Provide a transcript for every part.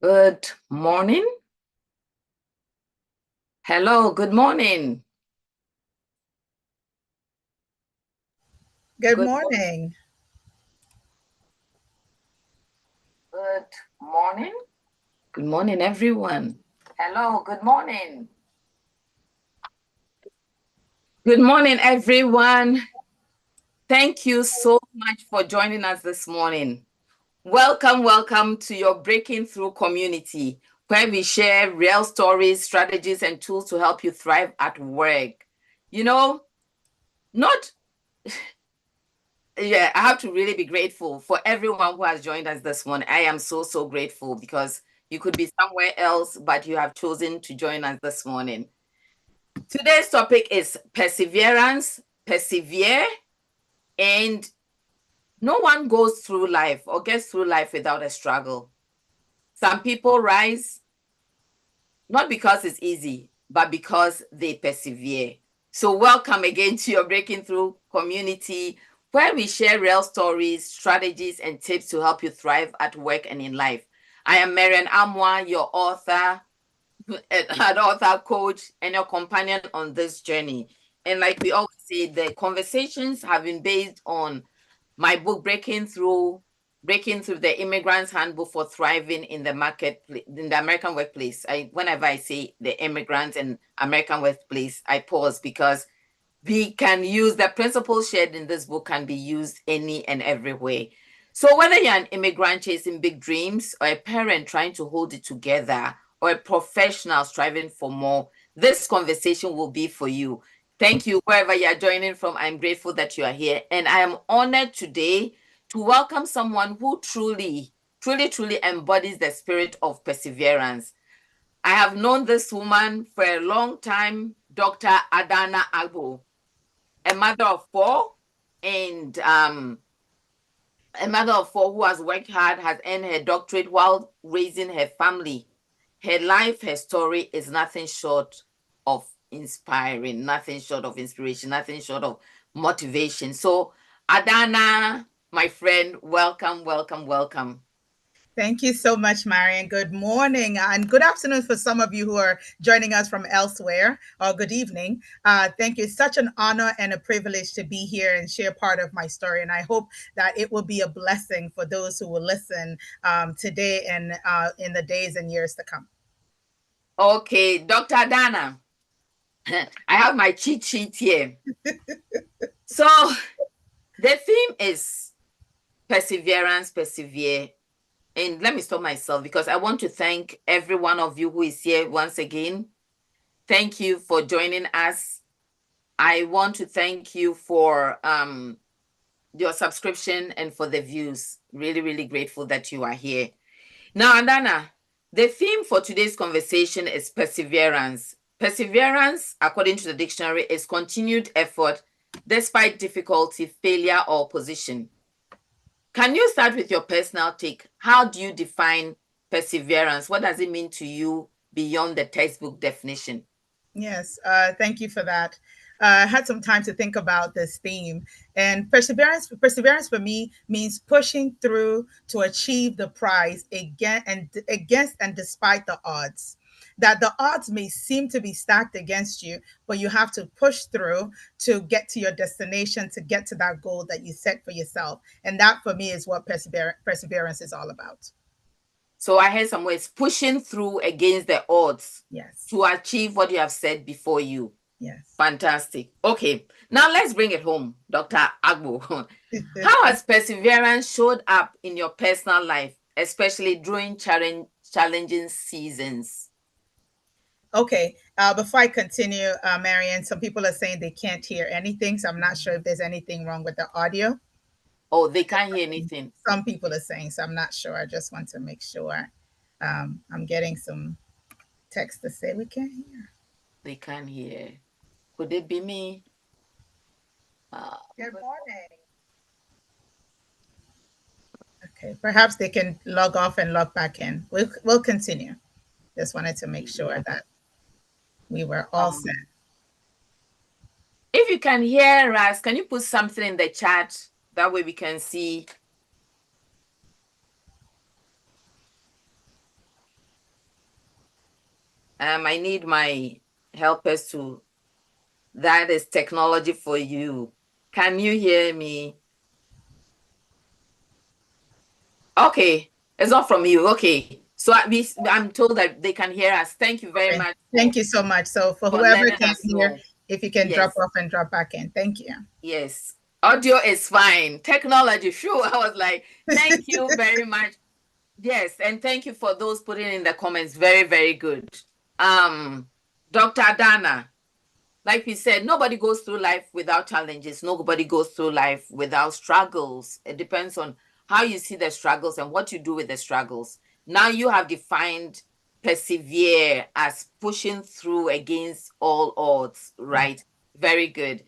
Good morning. Hello, good morning. Good Good, morning. good morning. Good morning, everyone. Hello, good morning. Good morning, everyone. Thank you so much for joining us this morning. Welcome to your Breaking Through community, where we share real stories, strategies, and tools to help you thrive at work. You know, not Yeah, I have to really be grateful for everyone who has joined us this morning. I am so grateful because you could be somewhere else, but you have chosen to join us this morning. Today's topic is perseverance, persevere, and no one goes through life or gets through life without a struggle. Some people rise not because it's easy, but because they persevere. So welcome again to your Breaking Through community, where we share real stories, strategies, and tips to help you thrive at work and in life. I am Marian Amwa, your author, an author, coach, and your companion on this journey. And like we always say, the conversations have been based on my book, Breaking Through the Immigrants Handbook for Thriving in the in the American Workplace. Whenever I say the immigrants and American workplace, I pause because we can use the principles shared in this book can be used any and every way. So whether you're an immigrant chasing big dreams or a parent trying to hold it together or a professional striving for more, this conversation will be for you. Thank you, wherever you're joining from. I'm grateful that you are here. And I am honored today to welcome someone who truly embodies the spirit of perseverance. I have known this woman for a long time, Dr. Adanna Agbo, a mother of four, and a mother of four who has worked hard, has earned her doctorate while raising her family. Her life, her story is nothing short of inspiring, nothing short of inspiration, nothing short of motivation. So, Adanna, my friend, welcome. Thank you so much, Marian. Good morning and good afternoon for some of you who are joining us from elsewhere, or good evening. Thank you. It's such an honor and a privilege to be here and share part of my story. And I hope that it will be a blessing for those who will listen today and in the days and years to come. Okay, Dr. Adanna, I have my cheat sheet here. So, the theme is perseverance, persevere. And let me stop myself because I want to thank every one of you who is here once again. Thank you for joining us. I want to thank you for your subscription and for the views. Really grateful that you are here. Now, Adanna, the theme for today's conversation is perseverance. Perseverance, according to the dictionary, is continued effort despite difficulty, failure, or opposition. Can you start with your personal take? How do you define perseverance? What does it mean to you beyond the textbook definition? Yes, thank you for that. I had some time to think about this theme, and perseverance for me means pushing through to achieve the prize against and despite the odds. That the odds may seem to be stacked against you, but you have to push through to get to your destination, to get to that goal that you set for yourself. And that for me is what perseverance is all about. So I heard some words pushing through against the odds Yes. to achieve what you have said before you. Yes. Fantastic. Okay, now let's bring it home, Dr. Agbo. How has perseverance showed up in your personal life, especially during challenging seasons? Okay, before I continue, Marian, some people are saying they can't hear anything, so I'm not sure if there's anything wrong with the audio. Oh, they can't hear anything. Some people are saying, so I'm not sure. I just want to make sure. I'm getting some text to say we can't hear. They can't hear. Could it be me? Good morning. Okay, perhaps they can log off and log back in. We'll continue. Just wanted to make sure that we were all set. Um, if you can hear us, can you put something in the chat? That way we can see. I need my helpers to. That is technology for you. Can you hear me? Okay, it's not from you. Okay, so I'm told that they can hear us. Thank you very Okay. much Thank you so much. So for for whoever letting can't us hear, know. if you can drop Yes, off and drop back in. Thank you. yes. Audio is fine. Technology, sure. I was like, thank you very much. Yes, and thank you for those putting in the comments. Very, very good. Um, Dr. Adanna, like we said, nobody goes through life without challenges. Nobody goes through life without struggles. It depends on how you see the struggles and what you do with the struggles. Now you have defined persevere as pushing through against all odds, right? Very good.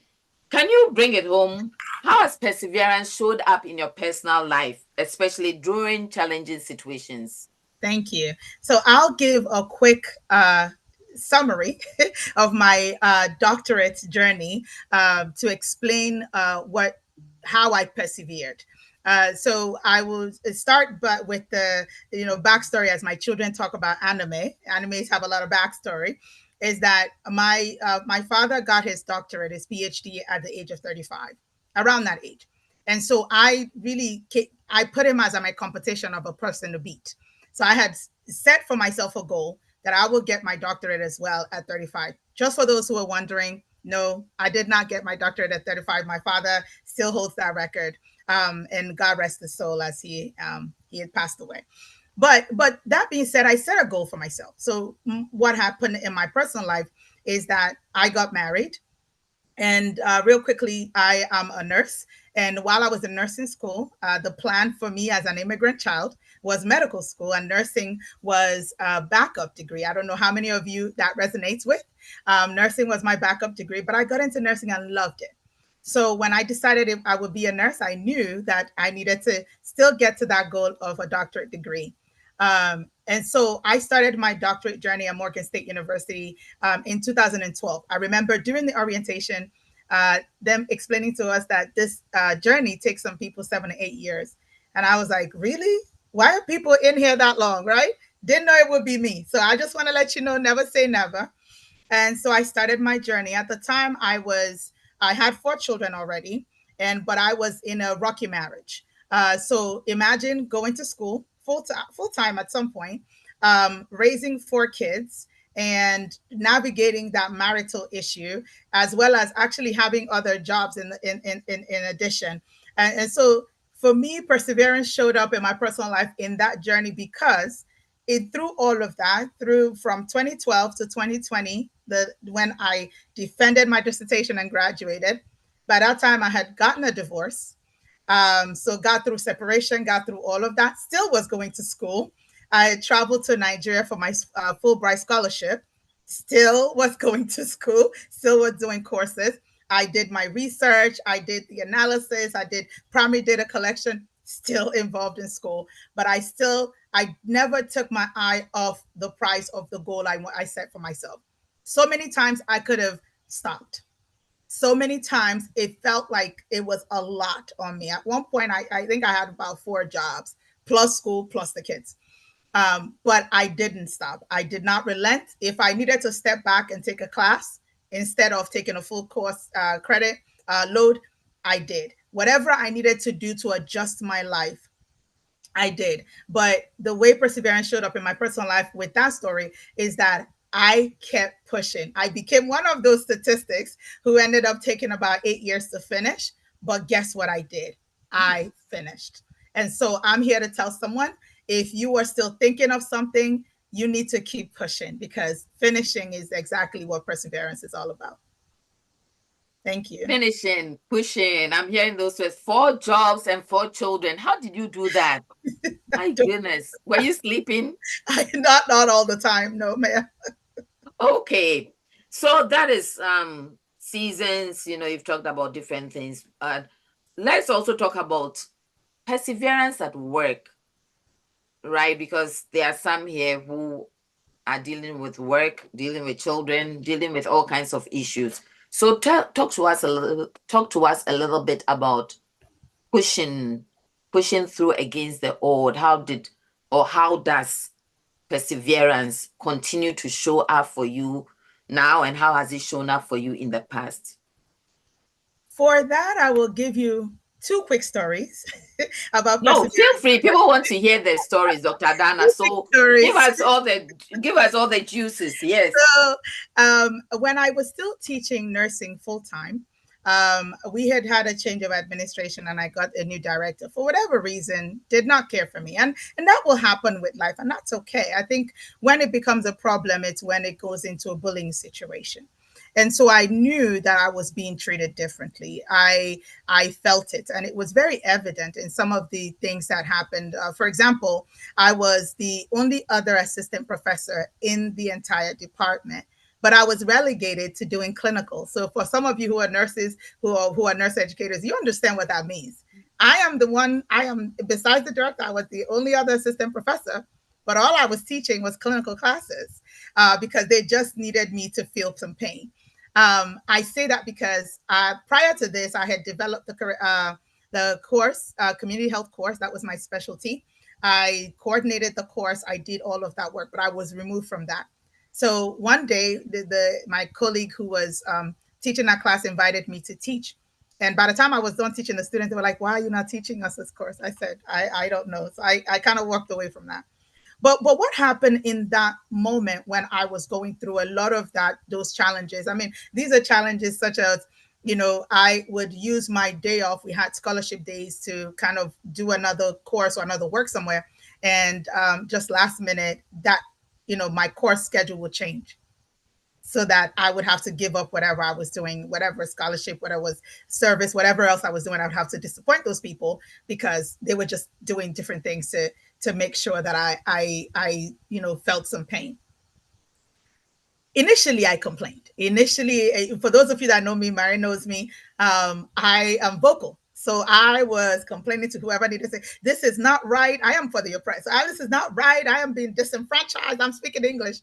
Can you bring it home? How has perseverance showed up in your personal life, especially during challenging situations? Thank you. So I'll give a quick summary of my doctorate journey to explain what how I persevered. So I will start, but with the backstory, as my children talk about anime. Animes have a lot of backstory. Is that my father got his doctorate, his PhD, at the age of 35, around that age, and so I put him as my competition of a person to beat. So I had set for myself a goal that I will get my doctorate as well at 35. Just for those who are wondering, no, I did not get my doctorate at 35. My father still holds that record, and God rest his soul as he had passed away. But that being said, I set a goal for myself. So what happened in my personal life is that I got married, and real quickly, I am a nurse. And while I was in nursing school, the plan for me as an immigrant child was medical school, and nursing was a backup degree. I don't know how many of you that resonates with. Nursing was my backup degree, but I got into nursing and loved it. So when I decided I would be a nurse, I knew that I needed to still get to that goal of a doctorate degree. And so I started my doctorate journey at Morgan State University in 2012. I remember during the orientation, them explaining to us that this journey takes some people 7 to 8 years. And I was like, really? Why are people in here that long, right? Didn't know it would be me. So I just want to let you know, never say never. And so I started my journey. At the time, I had 4 children already, and but I was in a rocky marriage. So imagine going to school full time at some point, raising 4 kids, and navigating that marital issue, as well as actually having other jobs in addition. And so for me, perseverance showed up in my personal life in that journey because through all of that, through from 2012 to 2020, when I defended my dissertation and graduated, by that time I had gotten a divorce. So got through separation, got through all of that. Still was going to school. I traveled to Nigeria for my Fulbright scholarship. Still was going to school. Still was doing courses. I did my research. I did the analysis. I did primary data collection. Still involved in school, but I never took my eye off the price of the goal I set for myself. So many times I could have stopped. So many times it felt like it was a lot on me. At one point, I think I had about 4 jobs, plus school, plus the kids. But I didn't stop. I did not relent. If I needed to step back and take a class instead of taking a full course credit load, I did. Whatever I needed to do to adjust my life, I did. But the way perseverance showed up in my personal life with that story is that I kept pushing. I became one of those statistics who ended up taking about 8 years to finish. But guess what I did? I finished. And so I'm here to tell someone, if you are still thinking of something, you need to keep pushing, because finishing is exactly what perseverance is all about. Thank you. Finishing, pushing. I'm hearing those words. 4 jobs and 4 children. How did you do that? My goodness. Were you sleeping? Not all the time, no, ma'am. Okay. So that is seasons, you've talked about different things. Let's also talk about perseverance at work, right? Because there are some here who are dealing with work, dealing with children, dealing with all kinds of issues. So talk to us a little bit about pushing through against the odd. How does perseverance continue to show up for you now, and how has it shown up for you in the past? For that, I will give you two quick stories about No, feel perseverance. free. People want to hear the stories, Dr. Adana. Two quick So give stories. us all the give us all the juices. Yes. So, when I was still teaching nursing full time, we had had a change of administration, and I got a new director. For whatever reason, did not care for me, and that will happen with life, and that's okay. I think when it becomes a problem, it's when it goes into a bullying situation. And so I knew that I was being treated differently. I felt it, and it was very evident in some of the things that happened. For example, I was the only other assistant professor in the entire department, but I was relegated to doing clinical. So for some of you who are nurses, who are nurse educators, you understand what that means. I am the one. I am, besides the director, I was the only other assistant professor, but all I was teaching was clinical classes, because they just needed me to feel some pain. I say that because prior to this, I had developed the course, community health course. That was my specialty. I coordinated the course. I did all of that work, but I was removed from that. So one day, my colleague who was teaching that class invited me to teach. And by the time I was done teaching the students, they were like, "Why are you not teaching us this course?" I said, I don't know. So I kind of walked away from that. But what happened in that moment when I was going through a lot of those challenges? I mean, these are challenges such as, I would use my day off. We had scholarship days to kind of do another course or another work somewhere, and just last minute that my course schedule would change, so that I would have to give up whatever I was doing, whatever scholarship, whatever was service, whatever else I was doing. I would have to disappoint those people because they were just doing different things to make sure that I felt some pain. Initially, I complained. Initially, for those of you that know me, Mary knows me, I am vocal. So I was complaining to whoever needed to say, "This is not right. I am for the oppressed. This is not right. I am being disenfranchised. I'm speaking English."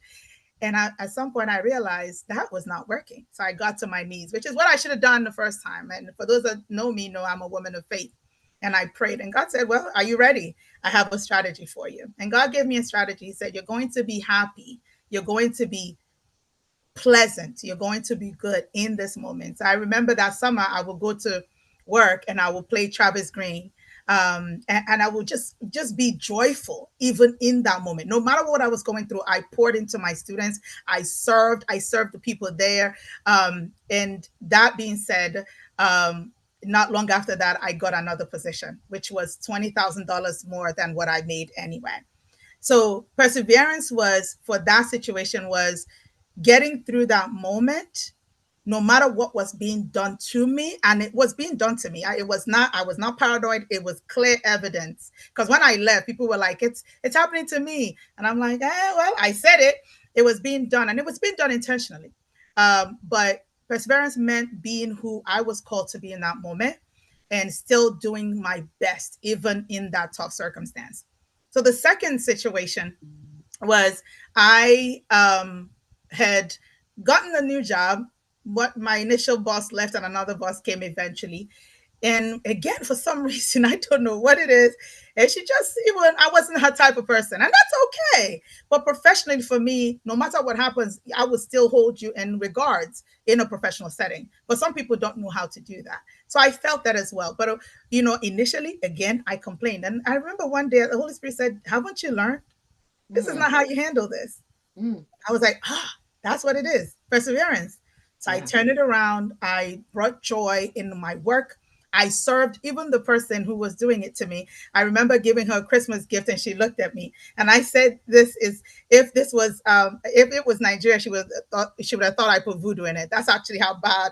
And at some point, I realized that was not working. So I got to my knees, which is what I should have done the first time. And for those that know me, know I'm a woman of faith. And I prayed, and God said, "Well, are you ready? I have a strategy for you." And God gave me a strategy. He said, "You're going to be happy. You're going to be pleasant. You're going to be good in this moment." So I remember that summer I would go to work and I would play Travis Green. And I would just be joyful even in that moment. No matter what I was going through, I poured into my students. I served the people there. And that being said, not long after that, I got another position, which was $20,000 more than what I made anyway. So perseverance was, for that situation, was getting through that moment, no matter what was being done to me. And it was being done to me. I was not paranoid. It was clear evidence. Because when I left, people were like, it's happening to me. And I'm like, well, I said it. It was being done, and it was being done intentionally. But perseverance meant being who I was called to be in that moment, and still doing my best, even in that tough circumstance. So the second situation was, I had gotten a new job. What My initial boss left, and another boss came eventually. And again, for some reason, I don't know what it is. And she just, even, I wasn't her type of person. And that's okay. But professionally, for me, no matter what happens, I would still hold you in regards in a professional setting. But some people don't know how to do that. So I felt that as well. But, initially, again, I complained. And I remember one day the Holy Spirit said, "Haven't you learned? This is Mm, not how you handle this." mm, I was like, that's what it is, perseverance. So I yeah. turned it around. I brought joy in my work. I served even the person who was doing it to me. I remember giving her a Christmas gift, and she looked at me, and I said, "This is, if it was Nigeria, she would have thought I put voodoo in it." That's actually how bad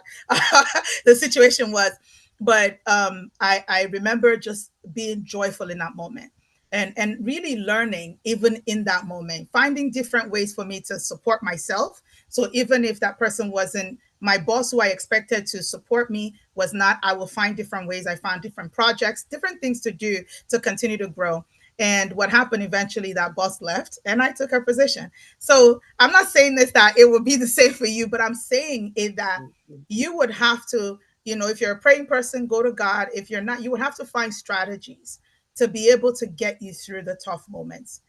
the situation was. But I remember just being joyful in that moment, and really learning, even in that moment, finding different ways for me to support myself. So even if that person wasn't my boss, who I expected to support me, was not, I will find different ways. I found different projects, different things to do to continue to grow. And what happened eventually, that boss left and I took her position. So I'm not saying this that it will be the same for you, but I'm saying it that you would have to, if you're a praying person, go to God. If you're not, you would have to find strategies to be able to get you through the tough moments.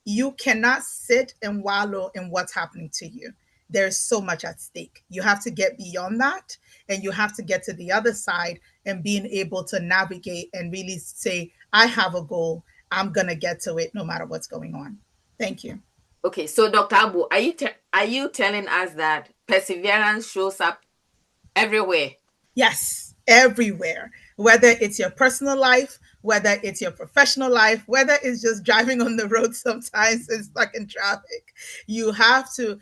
you cannot sit and wallow in what's happening to you. There's so much at stake. You have to get beyond that, and you have to get to the other side and being able to navigate and really say, I have a goal. I'm going to get to it no matter what's going on. Thank you. Okay, so Dr. Abu, are you telling us that perseverance shows up everywhere? Yes, everywhere. Whether it's your personal life, whether it's your professional life, whether it's just driving on the road sometimes and stuck in traffic, you have to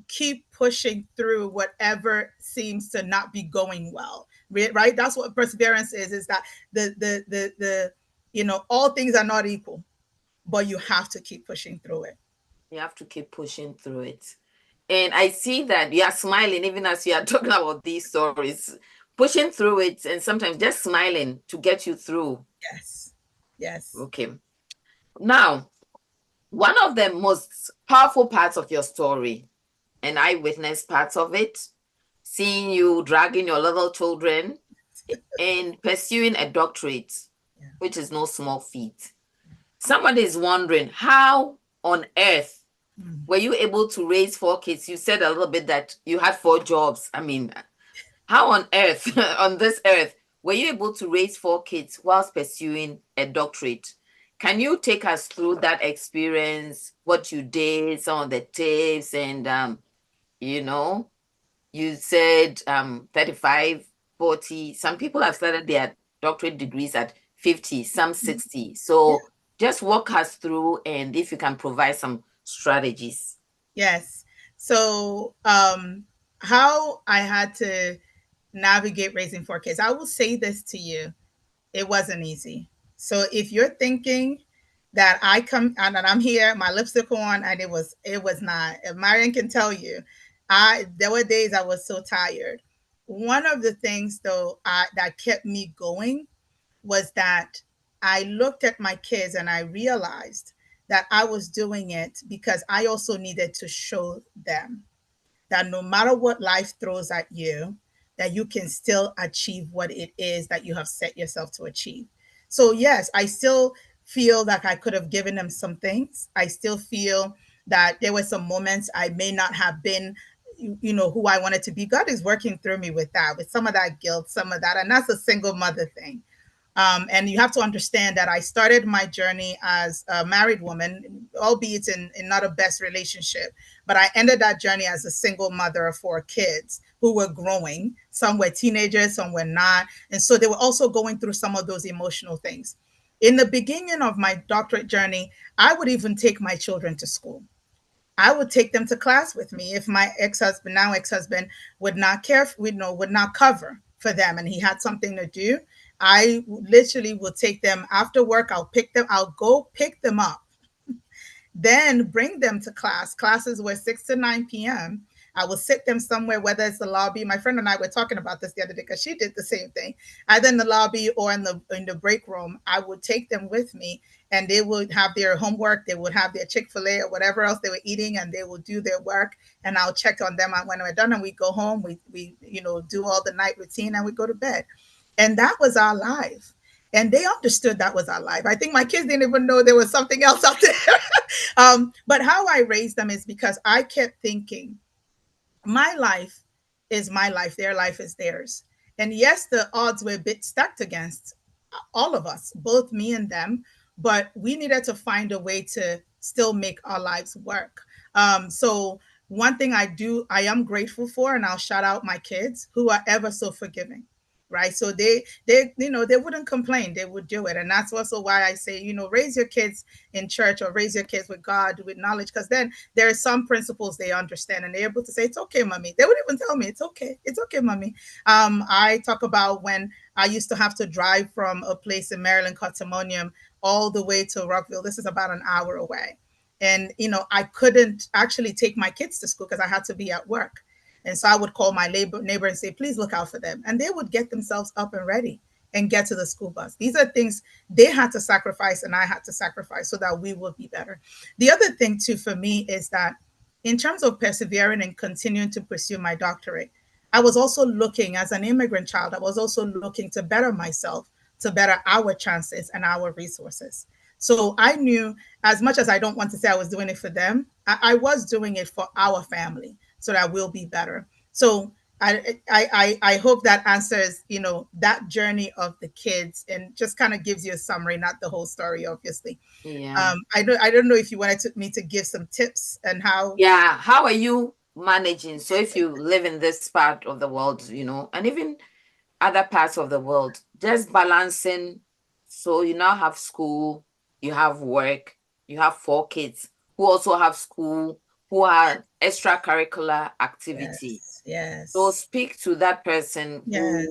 keep pushing through whatever seems to not be going well. Right? That's what perseverance is that the all things are not equal, but you have to keep pushing through it. You have to keep pushing through it. And I see that you are smiling even as you are talking about these stories, pushing through it and sometimes just smiling to get you through. Yes. Yes. Okay. Now, one of the most powerful parts of your story, and I witnessed parts of it, seeing you dragging your little children and pursuing a doctorate, Yeah. which is no small feat. Somebody is wondering, how on earth were you able to raise 4 kids? You said a little bit that you had 4 jobs. I mean, how on earth, on this earth, were you able to raise 4 kids whilst pursuing a doctorate? Can you take us through that experience, what you did, some of the tips, and you know, you said 35, 40. Some people have started their doctorate degrees at 50, some 60. Yeah. So just walk us through, and if you can provide some strategies. Yes. So, how I had to navigate raising 4 kids, I will say this to you, it wasn't easy. So if you're thinking that I come and I'm here, my lipstick on, and it was not. If Marion can tell you, I there were days I was so tired. One of the things though that kept me going was that I looked at my kids and I realized that I was doing it because I also needed to show them that no matter what life throws at you, that you can still achieve what it is that you have set yourself to achieve. So yes, I still feel like I could have given them some things. I still feel that there were some moments I may not have been who I wanted to be. God is working through me with that, with some of that guilt, some of that, and that's a single mother thing. And you have to understand that I started my journey as a married woman, albeit in not a best relationship, but I ended that journey as a single mother of 4 kids who were growing. Some were teenagers, some were not. And so they were also going through some of those emotional things. In the beginning of my doctorate journey, I would even take my children to school. I would take them to class with me if my ex-husband, now ex-husband, would not care, would not cover for them and he had something to do. I literally would take them after work. I'll go pick them up, then bring them to class. Classes were 6 to 9 p.m. I will sit them somewhere, whether it's the lobby. My friend and I were talking about this the other day because she did the same thing. Either in the lobby or in the break room, I would take them with me, and they would have their homework. They would have their Chick-fil-A or whatever else they were eating, and they would do their work. And I'll check on them. And when we're done, and we go home, we do all the night routine, and we go to bed. And that was our life. And they understood that was our life. I think my kids didn't even know there was something else out there. But how I raised them is because I kept thinking, my life is my life, their life is theirs. And yes, the odds were a bit stacked against all of us, both me and them, but we needed to find a way to still make our lives work. So one thing I am grateful for, and I'll shout out my kids who are ever so forgiving. Right. So they wouldn't complain. They would do it. And that's also why I say, raise your kids in church or raise your kids with God, with knowledge, because then there are some principles they understand and they're able to say, it's okay, mommy. They would even tell me, it's okay. It's okay, mommy. I talk about when I used to have to drive from a place in Maryland, Cotamonium, all the way to Rockville. This is about an hour away. And, I couldn't actually take my kids to school because I had to be at work. And so I would call my neighbor and say, please look out for them. And they would get themselves up and ready and get to the school bus. These are things they had to sacrifice and I had to sacrifice so that we would be better. The other thing, too, for me is that in terms of persevering and continuing to pursue my doctorate, I was also looking, as an immigrant child, I was also looking to better myself, to better our chances and our resources. So I knew, as much as I don't want to say I was doing it for them, I was doing it for our family so that we'll be better. So I hope that answers, that journey of the kids, and just kind of gives you a summary, not the whole story, obviously. Yeah. I don't know if you wanted me to give some tips and how. Yeah. How are you managing? So if you live in this part of the world, and even other parts of the world, just balancing. So you now have school, you have work, you have 4 kids who also have school, who are extracurricular activity. Yes, So yes, speak to that person who, yes.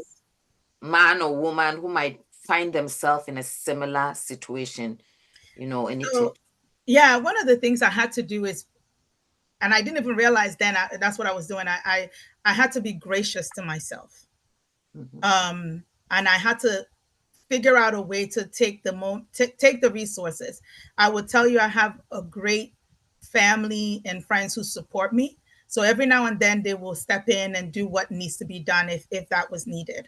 man or woman, who might find themselves in a similar situation, and need to. So, yeah, one of the things I had to do is, and I didn't even realize then, that's what I was doing. I had to be gracious to myself. Mhm. And I had to figure out a way to take the resources. I would tell you, I have a great family and friends who support me. So every now and then they will step in and do what needs to be done if that was needed.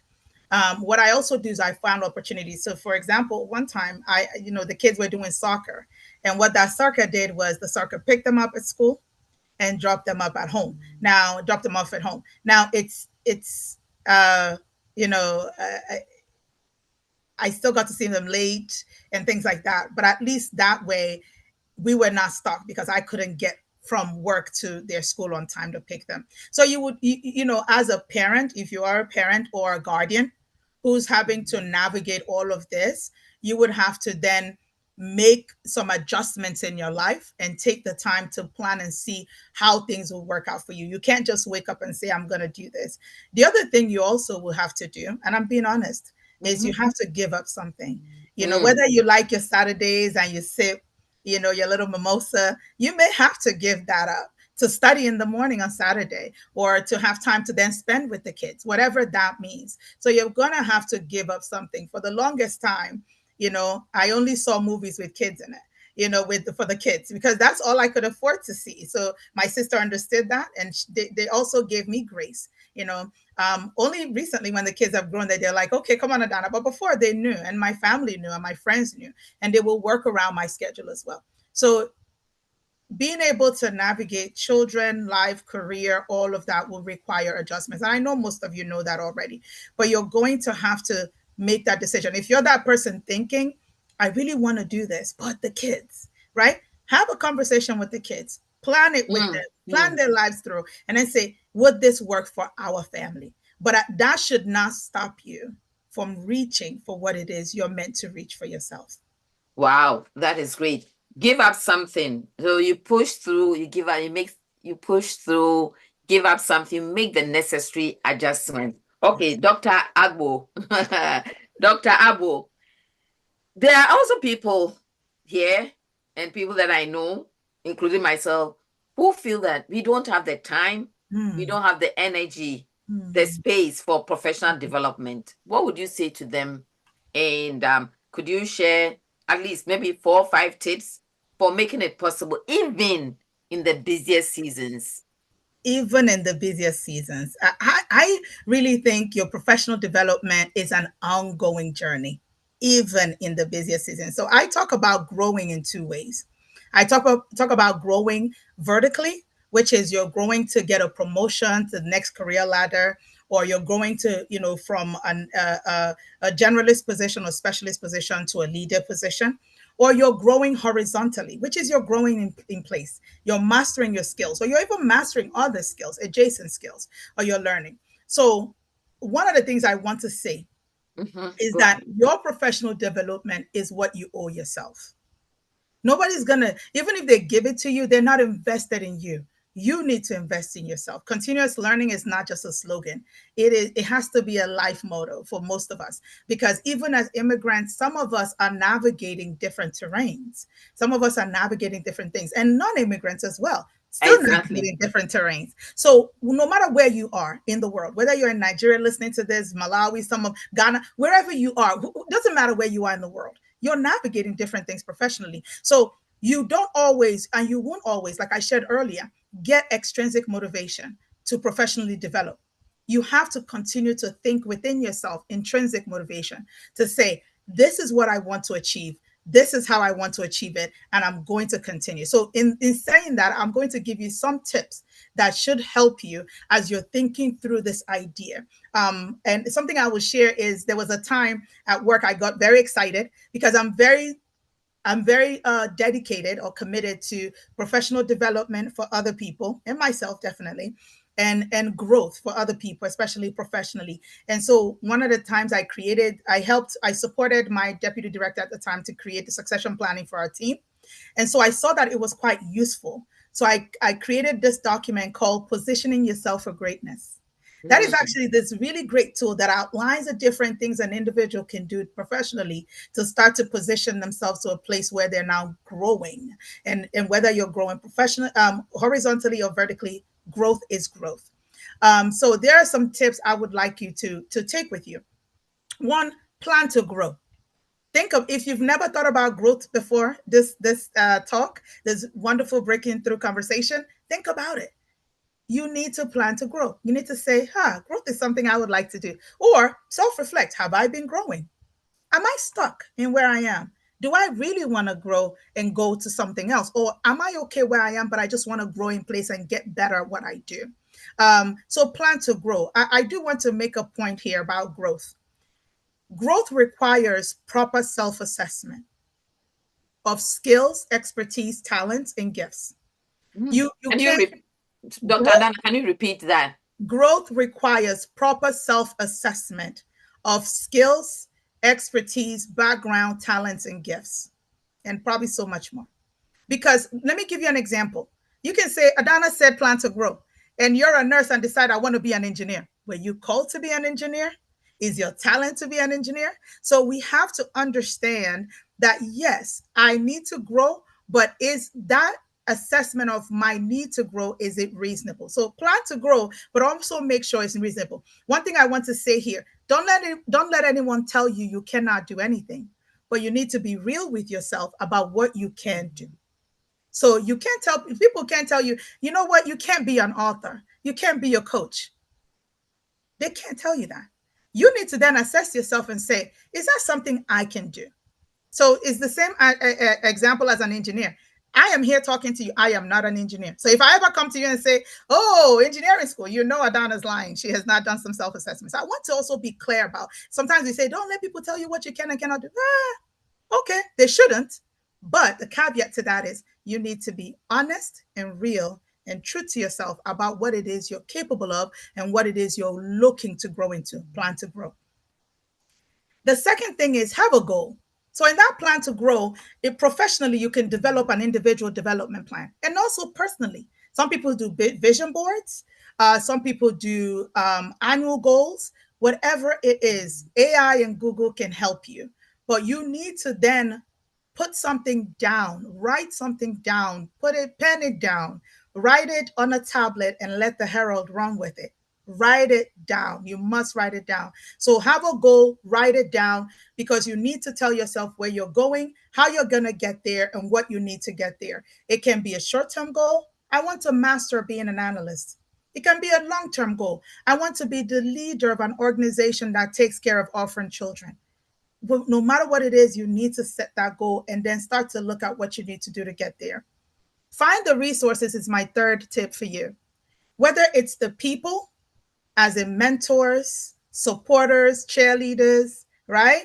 What I also do is I found opportunities. So, for example, one time the kids were doing soccer, and what that soccer did was the soccer picked them up at school and dropped them up at home. Now, dropped them off at home. Now, it's uh, you know, I still got to see them late and things like that. But at least that way, we were not stuck because I couldn't get from work to their school on time to pick them. So as a parent, if you are a parent or a guardian who's having to navigate all of this, you would have to then make some adjustments in your life and take the time to plan and see how things will work out for you. You can't just wake up and say, I'm going to do this. The other thing you also will have to do, and I'm being honest, is you Mhm. have to give up something. Mm. Whether you like your Saturdays and you sip, your little mimosa, you may have to give that up to study in the morning on Saturday, or to have time to then spend with the kids, whatever that means. So you're going to have to give up something. For the longest time, I only saw movies with kids in it, for the kids, because that's all I could afford to see. So my sister understood that, and they also gave me grace. Only recently, when the kids have grown, that they're like, okay, come on, Adanna. But before, they knew, and my family knew, and my friends knew, and they will work around my schedule as well. So being able to navigate children, life, career, all of that will require adjustments. And I know most of you know that already, but you're going to have to make that decision. If you're that person thinking, I really want to do this, but the kids, right? Have a conversation with the kids, plan it with them, Mm. plan Mm. their lives through, and then say, would this work for our family? But that should not stop you from reaching for what it is you're meant to reach for yourself. Wow, that is great. Give up something. So you push through, you give up, you push through, give up something, make the necessary adjustment. Okay, Yes. Dr. Agbo. Dr. Agbo, there are also people here and people that I know, including myself, who feel that we don't have the time, we Hmm. don't have the energy, the Hmm. space for professional development. What would you say to them? And could you share at least maybe 4 or 5 tips for making it possible, even in the busiest seasons? Even in the busiest seasons. I really think your professional development is an ongoing journey, even in the busiest season. So I talk about growing in two ways. I talk about growing vertically, which is you're growing to get a promotion to the next career ladder, or you're growing to, from a generalist position or specialist position to a leader position, or you're growing horizontally, which is you're growing in place. You're mastering your skills, or you're even mastering other skills, adjacent skills, or you're learning. So, one of the things I want to say is Go that ahead. your professional development is what you owe yourself. Nobody's gonna, even if they give it to you, they're not invested in you. You need to invest in yourself. Continuous learning is not just a slogan. It has to be a life motto for most of us, because even as immigrants, some of us are navigating different terrains. Some of us are navigating different things, and non-immigrants as well, still Exactly. navigating different terrains. So no matter where you are in the world, whether you're in Nigeria listening to this, Malawi, some of Ghana, wherever you are, doesn't matter where you are in the world, you're navigating different things professionally. So you don't always, and you won't always, like I shared earlier, get extrinsic motivation to professionally develop. You have to continue to think within yourself intrinsic motivation to say, this is what I want to achieve. This is how I want to achieve it, and I'm going to continue. So, in saying that, I'm going to give you some tips that should help you as you're thinking through this idea. And something I will share is there was a time at work I got very excited because I'm very dedicated or committed to professional development for other people and myself, definitely, and growth for other people, especially professionally. And so one of the times I supported my deputy director at the time to create the succession planning for our team. And so I saw that it was quite useful. So I created this document called Positioning Yourself for Greatness. That is Mm. actually this really great tool that outlines the different things an individual can do professionally to start to position themselves to a place where they're now growing. And whether you're growing professionally, horizontally or vertically, growth is growth. So there are some tips I would like you to take with you. One, plan to grow. Think of, if you've never thought about growth before this talk, this wonderful breaking through conversation. Think about it. You need to plan to grow. You need to say, growth is something I would like to do. Or self reflect. Have I been growing? Am I stuck in where I am? Do I really want to grow and go to something else? Or am I okay where I am, but I just want to grow in place and get better at what I do? So plan to grow. I do want to make a point here about growth. Growth requires proper self assessment of skills, expertise, talents, and gifts. Mm. You Can you, can't Dr. growth Adanna, can you repeat that? Growth requires proper self assessment of skills, expertise, background, talents, and gifts, and probably so much more. Because let me give you an example. You can say, Adanna said plan to grow, and you're a nurse and decide, I want to be an engineer. Were you called to be an engineer? Is your talent to be an engineer? So we have to understand that, yes, I need to grow, but is that assessment of my need to grow, is it reasonable? So plan to grow, but also make sure it's reasonable. One thing I want to say here, don't let anyone tell you you cannot do anything, but you need to be real with yourself about what you can do. So you can't tell people, can't tell you, you know what, you can't be an author, you can't be a coach. They can't tell you that. You need to then assess yourself and say, is that something I can do? So it's the same example as an engineer. I am here talking to you. I am not an engineer. So if I ever come to you and say, oh, engineering school, you know Adanna's lying. She has not done some self-assessments. I want to also be clear about, sometimes we say, don't let people tell you what you can and cannot do. Okay, they shouldn't. But the caveat to that is you need to be honest and real and true to yourself about what it is you're capable of and what it is you're looking to grow into, plan to grow. The second thing is have a goal. So in that plan to grow, it professionally, you can develop an individual development plan, and also personally. Some people do vision boards. Some people do annual goals. Whatever it is, AI and Google can help you. But you need to then put something down, write something down, pen it down, write it on a tablet, and let the Herald run with it. Write it down. You must write it down. So have a goal, write it down, because you need to tell yourself where you're going, how you're going to get there, and what you need to get there. It can be a short term goal. I want to master being an analyst. It can be a long term goal. I want to be the leader of an organization that takes care of orphan children. No matter what it is, you need to set that goal and then start to look at what you need to do to get there. Find the resources is my third tip for you. Whether it's the people, as in mentors, supporters, cheerleaders, right?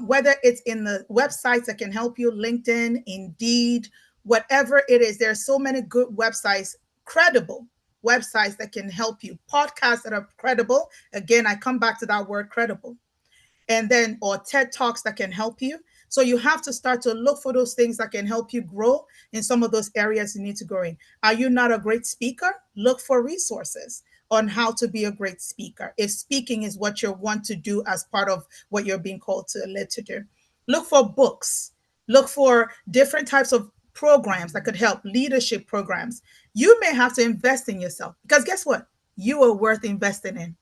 Whether it's in the websites that can help you, LinkedIn, Indeed, whatever it is, there are so many good websites, credible websites that can help you, podcasts that are credible. Again, I come back to that word credible, and then or TED Talks that can help you. So you have to start to look for those things that can help you grow in some of those areas you need to grow in. Are you not a great speaker? Look for resources on how to be a great speaker. If speaking is what you want to do as part of what you're being called to led to do, look for books. Look for different types of programs that could help, leadership programs. You may have to invest in yourself, because guess what? You are worth investing in.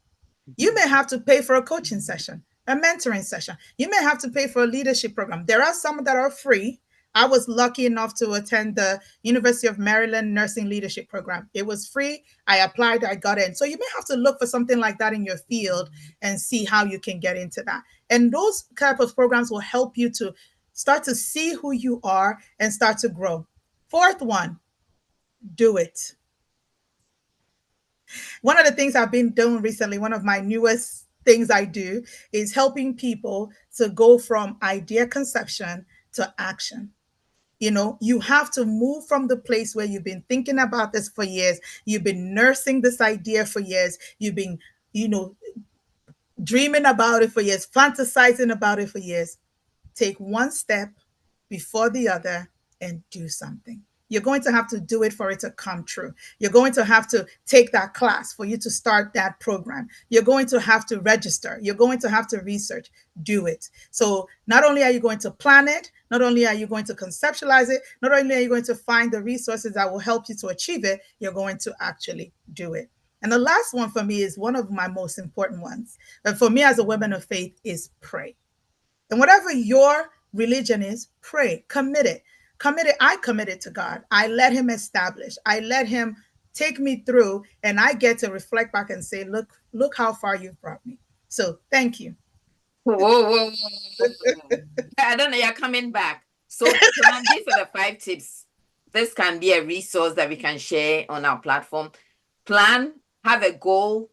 You may have to pay for a coaching session, a mentoring session. You may have to pay for a leadership program. There are some that are free. I was lucky enough to attend the University of Maryland Nursing Leadership Program. It was free. I applied, I got in. So you may have to look for something like that in your field and see how you can get into that. And those type of programs will help you to Start to see who you are and start to grow. Fourth one, do it. One of the things I've been doing recently, one of my newest things I do is helping people to go from idea conception to action. You have to move from the place where you've been thinking about this for years, you've been nursing this idea for years, you've been, you know, dreaming about it for years, fantasizing about it for years. Take one step before the other and do something. You're going to have to do it for it to come true. You're going to have to take that class for you to start that program. You're going to have to register. You're going to have to research. Do it. So not only are you going to plan it, not only are you going to conceptualize it, not only are you going to find the resources that will help you to achieve it, you're going to actually do it. And the last one for me is one of my most important ones. But for me as a woman of faith is pray. And whatever your religion is, pray, commit it. Commit it. I committed to God. I let him establish. I let him take me through, and I get to reflect back and say, look how far you've brought me. So thank you. Whoa, whoa, whoa. I don't know, you're coming back. So plan, these are the 5 tips. This can be a resource that we can share on our platform. Plan, have a goal,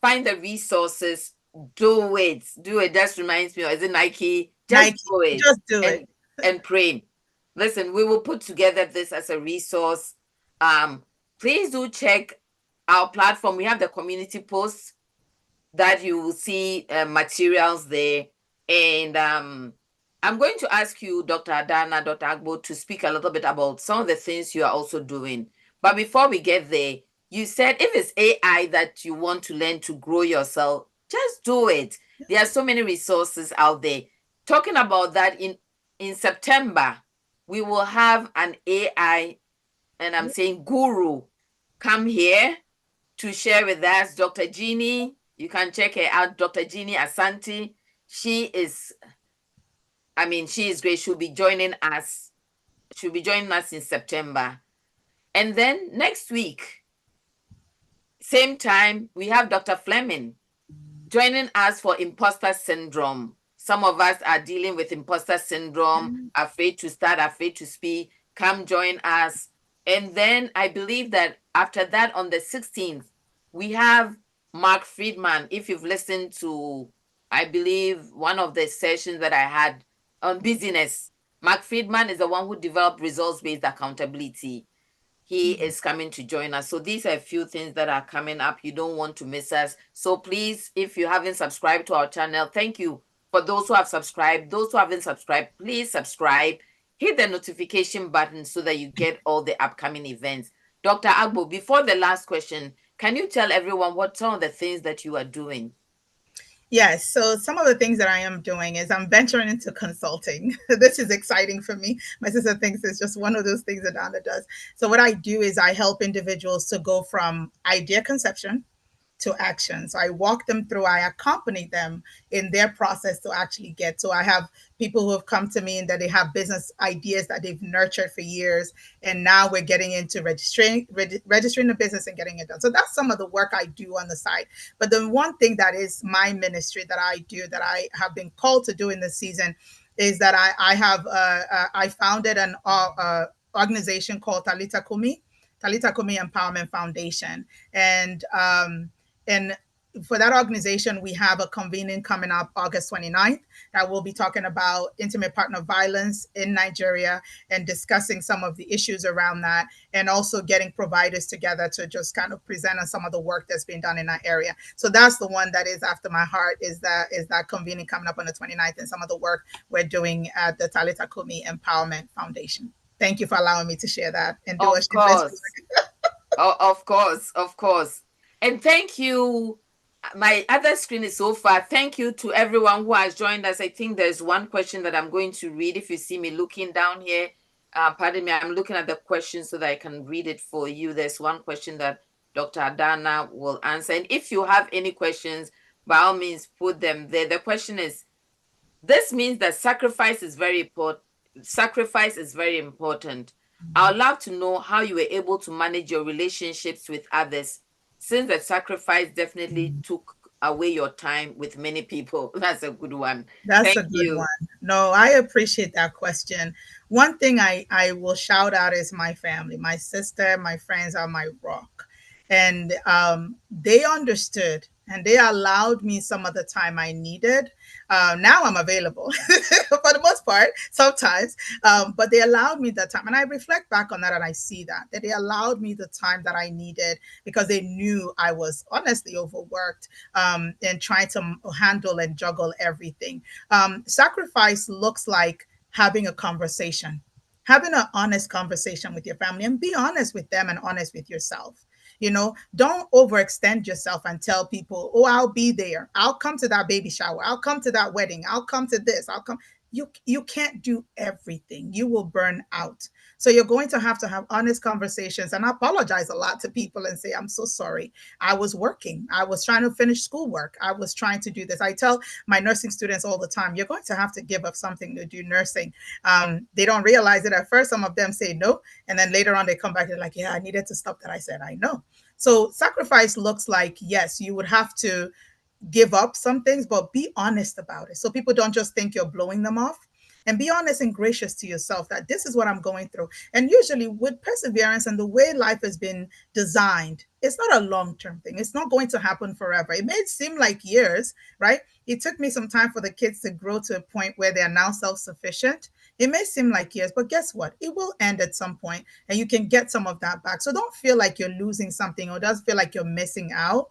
find the resources, do it. Do it. That reminds me, is it Nike? Just Nike, do it. just do it. And pray. Listen, we will put together this as a resource. Please do check our platform. We have the community posts that you will see materials there. And I'm going to ask you, Dr. Adanna, Dr. Agbo, to speak a little bit about some of the things you are also doing. But before we get there, you said if it's AI that you want to learn to grow yourself, just do it. There are so many resources out there. Talking about that, in September, we will have an AI, and I'm saying guru, come here to share with us, Dr. Jeannie. You can check her out, Dr. Jeannie Asante. She is great. She'll be joining us. She'll be joining us in September. And then next week, same time, we have Dr. Fleming joining us for imposter syndrome. Some of us are dealing with imposter syndrome, afraid to start, afraid to speak. Come join us. And then I believe that after that, on the 16th, we have Mark Friedman. If you've listened to, I believe, one of the sessions that I had on business, Mark Friedman is the one who developed results-based accountability. He is coming to join us. So these are a few things that are coming up. You don't want to miss us. So please, if you haven't subscribed to our channel, thank you for those who have subscribed. Those who haven't subscribed, please subscribe. Hit the notification button so that you get all the upcoming events. Dr. Agbo, before the last question, can you tell everyone what some of the things that you are doing? Yes. So some of the things that I am doing is I'm venturing into consulting. This is exciting for me. My sister thinks it's just one of those things that Adanna does. So what I do is I help individuals to go from idea conception to action. So I walk them through, I accompany them in their process to actually get. So I have people who have come to me and that they have business ideas that they've nurtured for years. And now we're getting into registering the business and getting it done. So that's some of the work I do on the side. But the one thing that is my ministry that I do, that I have been called to do in this season, is that I founded an organization called Talita Kumi Empowerment Foundation. And for that organization, we have a convening coming up August 29th that will be talking about intimate partner violence in Nigeria and discussing some of the issues around that, and also getting providers together to just kind of present on some of the work that's being done in that area. So that's the one that is after my heart, is that convening coming up on the 29th, and some of the work we're doing at the Talita Kumi Empowerment Foundation. Thank you for allowing me to share that. And do Of course. Of course, of course. And thank you. My other screen is so far. Thank you to everyone who has joined us. I think there's one question that I'm going to read. If you see me looking down here, pardon me, I'm looking at the question so that I can read it for you. There's one question that Dr. Adanna will answer. And if you have any questions, by all means, put them there. The question is, this means that sacrifice is very important. Sacrifice is very important. I would love to know how you were able to manage your relationships with others, since the sacrifice definitely took away your time with many people? That's a good one. That's Thank a good you. one. No, I appreciate that question. One thing I will shout out is my family. My sister, my friends are my rock. And they understood and they allowed me some of the time I needed. Now I'm available for the most part, sometimes, but they allowed me the time. And I reflect back on that and I see that they allowed me the time that I needed because they knew I was honestly overworked and trying to handle and juggle everything. Sacrifice looks like having a conversation, having an honest conversation with your family and be honest with them and honest with yourself. Don't overextend yourself and tell people, oh, I'll be there. I'll come to that baby shower. I'll come to that wedding. I'll come to this. I'll come. You can't do everything. You will burn out. So you're going to have honest conversations and apologize a lot to people and say, I'm so sorry. I was working. I was trying to finish schoolwork. I was trying to do this. I tell my nursing students all the time, you're going to have to give up something to do nursing. They don't realize it at first. Some of them say no. And then later on, they come back and they're like, yeah, I needed to stop that. I said, I know. So sacrifice looks like, yes, you would have to give up some things, but be honest about it. So people don't just think you're blowing them off. And be honest and gracious to yourself that this is what I'm going through. And usually, with perseverance and the way life has been designed, it's not a long term thing. It's not going to happen forever. It may seem like years, right? It took me some time for the kids to grow to a point where they are now self sufficient. It may seem like years, but guess what? It will end at some point and you can get some of that back. So don't feel like you're losing something or doesn't feel like you're missing out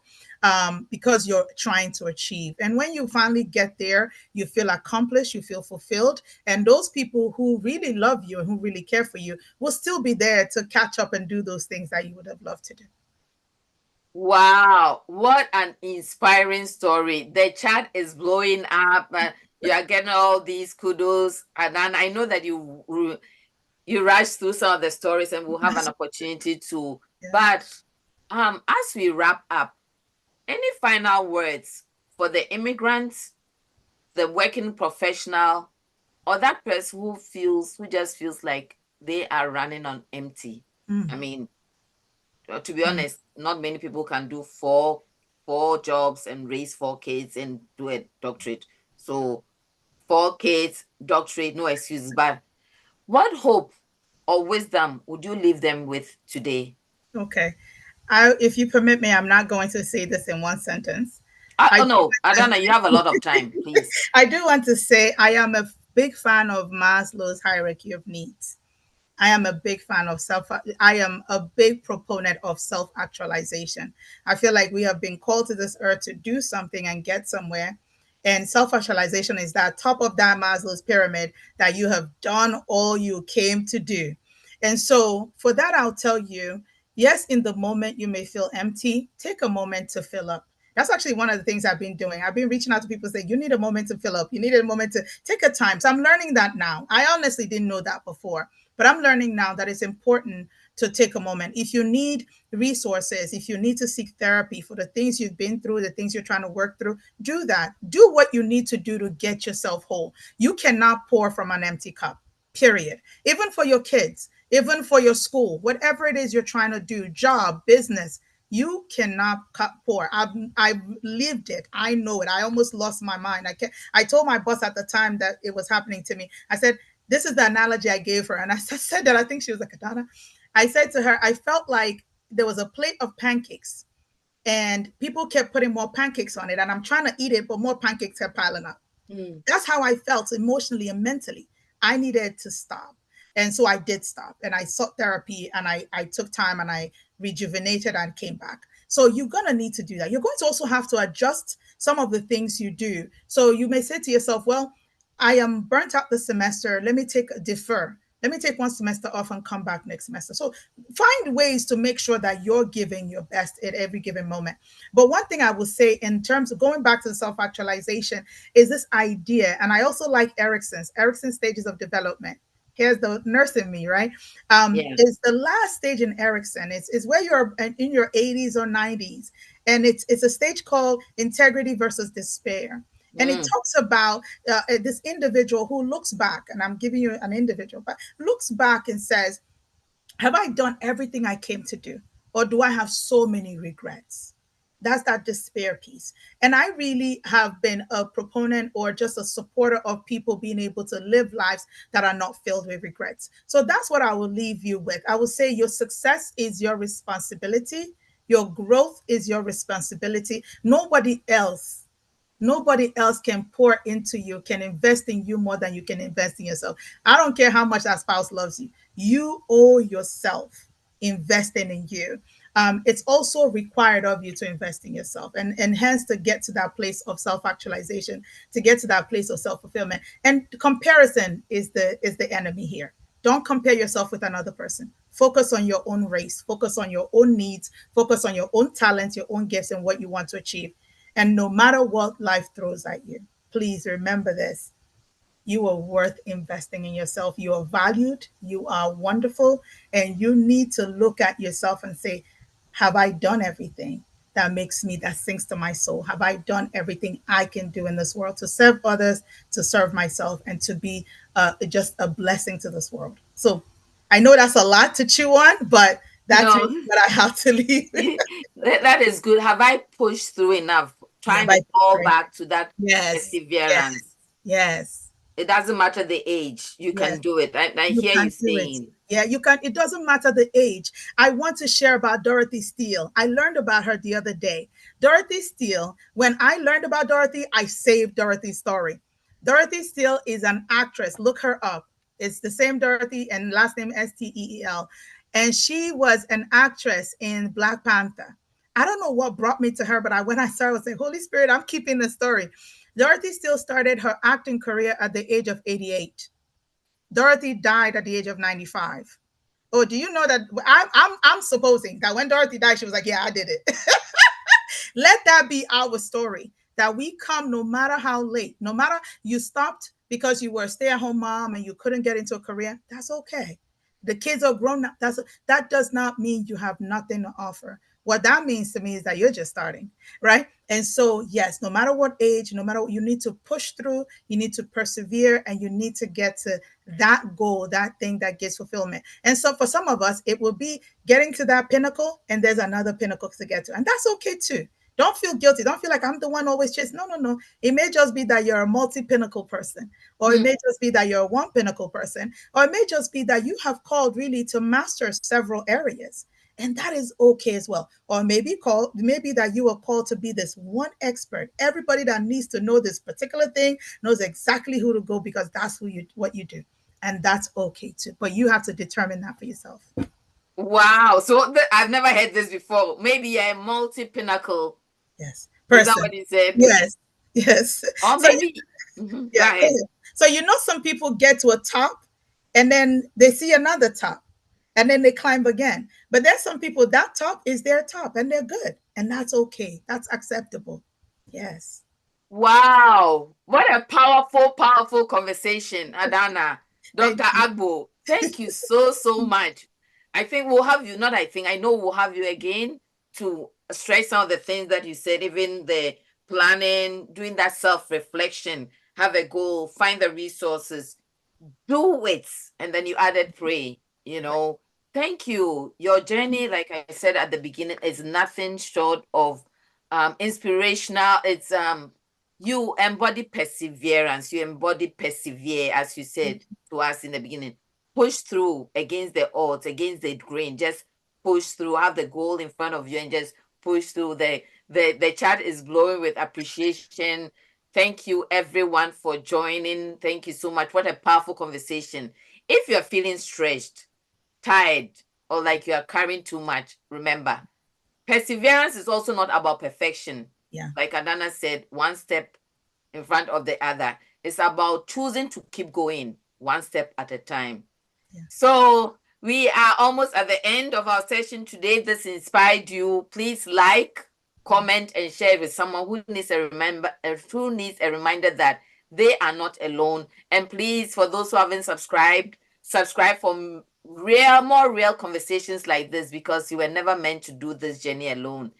because you're trying to achieve. And when you finally get there, you feel accomplished, you feel fulfilled. And those people who really love you and who really care for you will still be there to catch up and do those things that you would have loved to do. Wow, what an inspiring story. The chat is blowing up. You are getting all these kudos. And then I know that you rush through some of the stories and we'll have an opportunity to. Yeah. But as we wrap up, any final words for the immigrants, the working professional, or that person who just feels like they are running on empty? I Mm, mean, to be mm. honest, not many people can do four jobs and raise four kids and do a doctorate. So 4 kids, doctorate, no excuses. But what hope or wisdom would you leave them with today? Okay. If you permit me, I'm not going to say this in one sentence. I Oh do, no, Adanna, you have a lot of time, please. I do want to say I am a big fan of Maslow's hierarchy of needs. I am a big fan of I am a big proponent of self-actualization. I feel like we have been called to this earth to do something and get somewhere. And self-actualization is that top of that Maslow's pyramid that you have done all you came to do. And so for that, I'll tell you, yes, in the moment you may feel empty, take a moment to fill up. That's actually one of the things I've been doing. I've been reaching out to people saying, you need a moment to fill up. You need a moment to take a time. So I'm learning that now. I honestly didn't know that before. But I'm learning now that it's important to take a moment. If you need resources, if you need to seek therapy for the things you've been through, the things you're trying to work through, do that. Do what you need to do to get yourself whole. You cannot pour from an empty cup, period. Even for your kids, even for your school, whatever it is you're trying to do, job, business, you cannot cut pour. I've lived it. I know it. I almost lost my mind. I told my boss at the time that it was happening to me. I said, this is the analogy I gave her. And I said that, I think she was like, Adanna. I said to her, I felt like there was a plate of pancakes and people kept putting more pancakes on it. And I'm trying to eat it, but more pancakes kept piling up. Mm. That's how I felt emotionally and mentally. I needed to stop. And so I did stop and I sought therapy and I took time and I rejuvenated and came back. So you're going to need to do that. You're going to also have to adjust some of the things you do. So you may say to yourself, well, I am burnt out this semester. Let me defer. Let me take one semester off and come back next semester. So find ways to make sure that you're giving your best at every given moment. But one thing I will say in terms of going back to the self-actualization is this idea, and I also like Erickson's stages of development. Here's the nurse in me, right? Yeah. Is the last stage in Erickson. It's where you're in your 80s or 90s, and it's a stage called integrity versus despair. And it Mm. talks about this individual who looks back, and I'm giving you an individual, but looks back and says, have I done everything I came to do? Or do I have so many regrets? That's that despair piece. And I really have been a proponent or just a supporter of people being able to live lives that are not filled with regrets. So that's what I will leave you with. I will say your success is your responsibility. Your growth is your responsibility. Nobody else can pour into you, can invest in you more than you can invest in yourself. I don't care how much that spouse loves you. You owe yourself investing in you. It's also required of you to invest in yourself, and hence to get to that place of self-actualization, to get to that place of self-fulfillment. And comparison is the enemy here. Don't compare yourself with another person. Focus on your own race, focus on your own needs, focus on your own talents, your own gifts, and what you want to achieve. And no matter what life throws at you, please remember this: you are worth investing in yourself. You are valued, you are wonderful, and you need to look at yourself and say, have I done everything that makes me, that sinks to my soul? Have I done everything I can do in this world to serve others, to serve myself, and to be just a blessing to this world? So I know that's a lot to chew on, but that's No, really what I have to leave. that is good. Have I pushed through enough? Yeah, Trying to by fall back to that yes, yes, perseverance. yes. It doesn't matter the age. You Yes, can do it. I you hear you can do it. saying, Yeah, you can. It doesn't matter the age. I want to share about Dorothy Steele. I learned about her the other day. Dorothy Steele, when I learned about Dorothy, I saved Dorothy's story. Dorothy Steele is an actress. Look her up. It's the same Dorothy and last name Steel. And she was an actress in Black Panther. I don't know what brought me to her, but when I started, I was like, Holy Spirit, I'm keeping the story. Dorothy Steele started her acting career at the age of 88. Dorothy died at the age of 95. Oh, do you know that I'm supposing that when Dorothy died, she was like, yeah, I did it. Let that be our story, that we come no matter how late, no matter you stopped because you were a stay-at-home mom and you couldn't get into a career. That's okay. The kids are grown up. That does not mean you have nothing to offer. What that means to me is that you're just starting, right? And so, yes, no matter what age, no matter what, you need to push through, you need to persevere, and you need to get to that goal, that thing that gives fulfillment. And so, for some of us, it will be getting to that pinnacle, and there's another pinnacle to get to, and that's okay too. Don't feel guilty. Don't feel like I'm the one always chasing. No, no, no. It may just be that you're a multi-pinnacle person, or it mm, may just be that you're a one pinnacle person, or it may just be that you have called really to master several areas. And that is okay as well. Or maybe that you are called to be this one expert. Everybody that needs to know this particular thing knows exactly who to go, because that's what you do. And that's okay too. But you have to determine that for yourself. wow. So I've never heard this before. Maybe you're a multi-pinnacle. Yes. Is that Person. what you said? Yes. Yes. Or So maybe, go yeah, go ahead. ahead. So some people get to a top and then they see another top and then they climb again. But there's some people that top is their top and they're good. And that's okay. That's acceptable. Yes. Wow. What a powerful, powerful conversation, Adanna. Dr. Thank you. Agbo, thank you so, so much. I think we'll have you, not I think, I know we'll have you again to stress some of the things that you said, even the planning, doing that self-reflection, have a goal, find the resources, do it. And then you added pray, you know. Thank you. Your journey, like I said at the beginning, is nothing short of inspirational. It's you embody perseverance. You embody persevere, as you said to us in the beginning. Push through against the odds, against the grain. Just push through. Have the goal in front of you and just push through. The chat is glowing with appreciation. Thank you, everyone, for joining. Thank you so much. What a powerful conversation. If you're feeling stressed, tired, or like you are carrying too much, remember, perseverance is also not about perfection. Yeah. Like Adanna said, one step in front of the other. It's about choosing to keep going one step at a time. Yeah. So we are almost at the end of our session today. This inspired you. Please like, comment, and share with someone who needs a reminder that they are not alone. And please, for those who haven't subscribed, subscribe for more real conversations like this, because you were never meant to do this journey alone.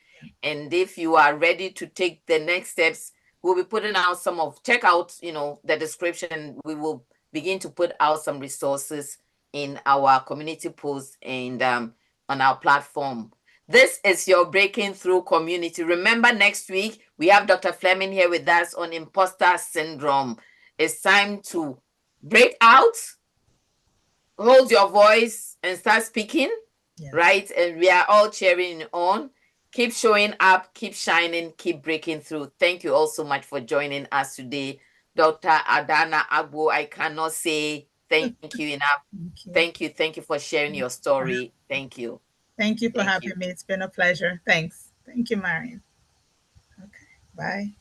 And if you are ready to take the next steps, we'll be putting out check out, the description. We will begin to put out some resources in our community post and on our platform. This is your Breaking Through community. Remember, next week we have Dr. Fleming here with us on imposter syndrome. It's time to break out, hold your voice, and start speaking, Yes. right? And we are all cheering on. Keep showing up, keep shining, keep breaking through. Thank you all so much for joining us today. Dr. Adanna Agbo, I cannot say thank you enough. Thank you. Thank you for sharing your story. Thank you. Thank you for Thank you. having me. It's been a pleasure. Thanks. Thank you, Marion. Okay. Bye.